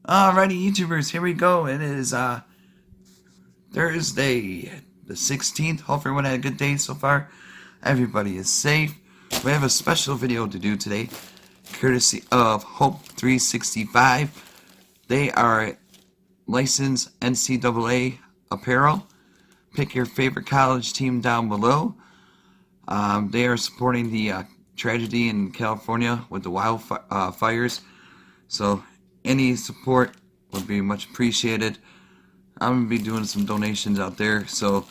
Alrighty, YouTubers, here we go. It is Thursday, the 16th. Hope everyone had a good day so far. Everybody is safe. We have a special video to do today, courtesy of Hope 365. They are licensed NCAA apparel. Pick your favorite college team down below. They are supporting the tragedy in California with the wildfires. So any support would be much appreciated. I'm going to be doing some donations out there. So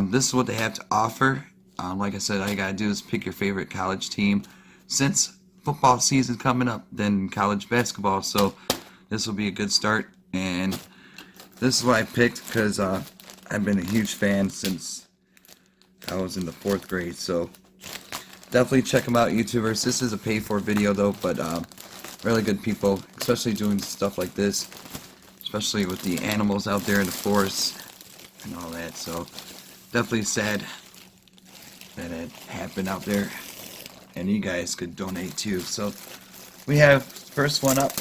this is what they have to offer. Like I said, all you got to do is pick your favorite college team. Since football season coming up, then college basketball. So this will be a good start. And this is what I picked because I've been a huge fan since I was in the 4th grade. So definitely check them out, YouTubers. This is a paid-for video though, but really good people, especially doing stuff like this, especially with the animals out there in the forest and all that. So definitely sad that it happened out there, and you guys could donate too. So we have first one up,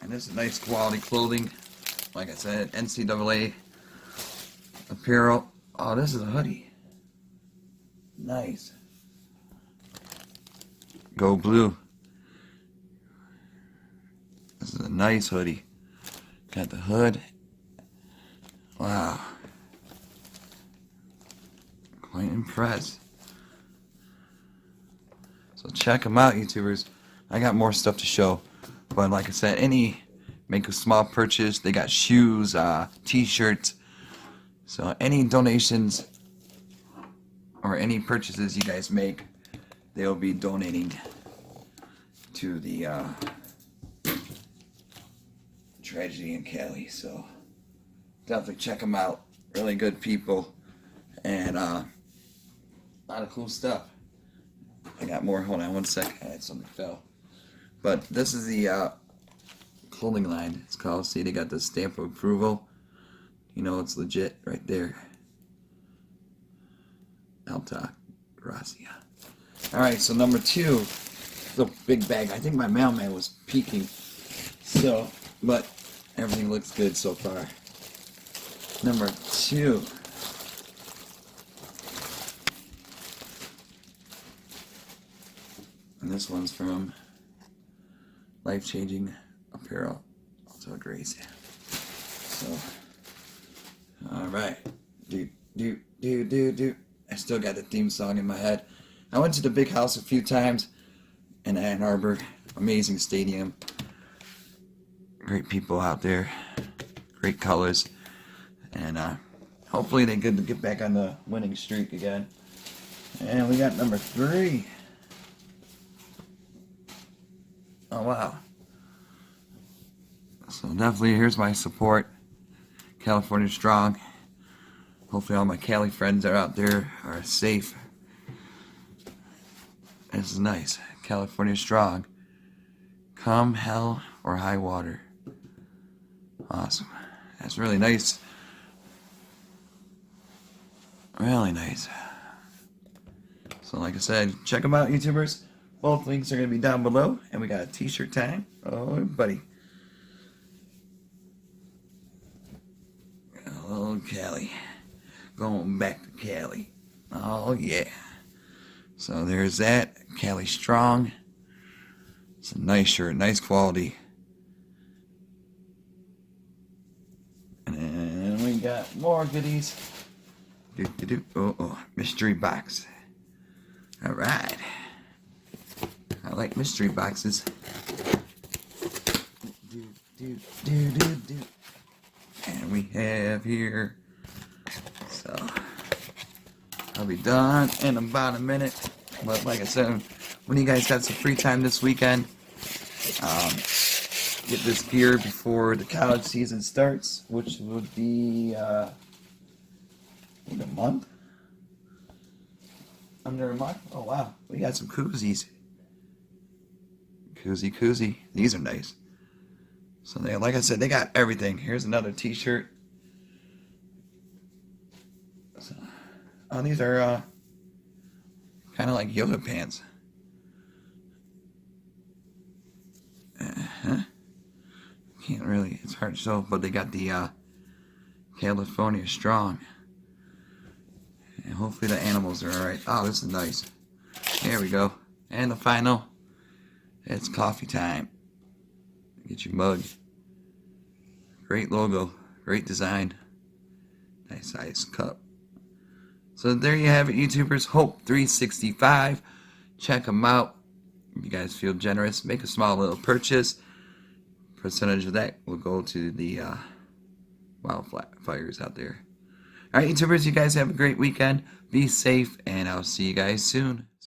and this is nice quality clothing. Like I said, NCAA apparel. Oh, this is a hoodie. Nice. Go blue. This is a nice hoodie. Got the hood. Wow. Quite impressed. So check them out, YouTubers. I got more stuff to show. But like I said, make a small purchase. They got shoes, t-shirts. So any donations or any purchases you guys make, they'll be donating to the tragedy in Cali. So definitely check them out. Really good people, and a lot of cool stuff. I got more. Hold on one sec. I had something fell. But this is the clothing line. It's called. See, they got the stamp of approval. You know it's legit right there. Alta Gracia. Alright, so number 2, the big bag. I think my mailman was peeking. So, but everything looks good so far. Number 2. And this one's from Life Changing Apparel. Alta Gracia. So, alright. Do. I still got the theme song in my head. I went to the big house a few times in Ann Arbor. Amazing stadium. Great people out there. Great colors. And hopefully they get back on the winning streak again. And we got number 3. Oh, wow. So definitely here's my support. California Strong. Hopefully all my Cali friends are out there are safe. This is nice. California Strong. Come hell or high water. Awesome. That's really nice. Really nice. So like I said, check them out, YouTubers. Both links are going to be down below. And we got a t-shirt time. Oh, buddy. Oh, Cali. Going back to Cali. Oh, yeah. So there's that. Cali Strong. It's a nice shirt. Nice quality. And we got more goodies. Oh, mystery box. Alright. I like mystery boxes. And we have here. So I'll be done in about a minute. But like I said, when you guys got some free time this weekend, get this gear before the college season starts, which would be in a month. Under a month. Oh wow, we got some koozies. Koozie. These are nice. So they, like I said, they got everything. Here's another t-shirt. So, oh, these are kind of like yoga pants. Can't really, it's hard to show, but they got the California Strong. And hopefully the animals are alright. Oh, this is nice. There we go. And the final, it's coffee time. Get your mug. Great logo, great design. Nice size cup. So there you have it, YouTubers. Hope 365. Check them out. If you guys feel generous, make a small little purchase. Percentage of that will go to the wildfires out there. Alright, YouTubers, you guys have a great weekend. Be safe, and I'll see you guys soon.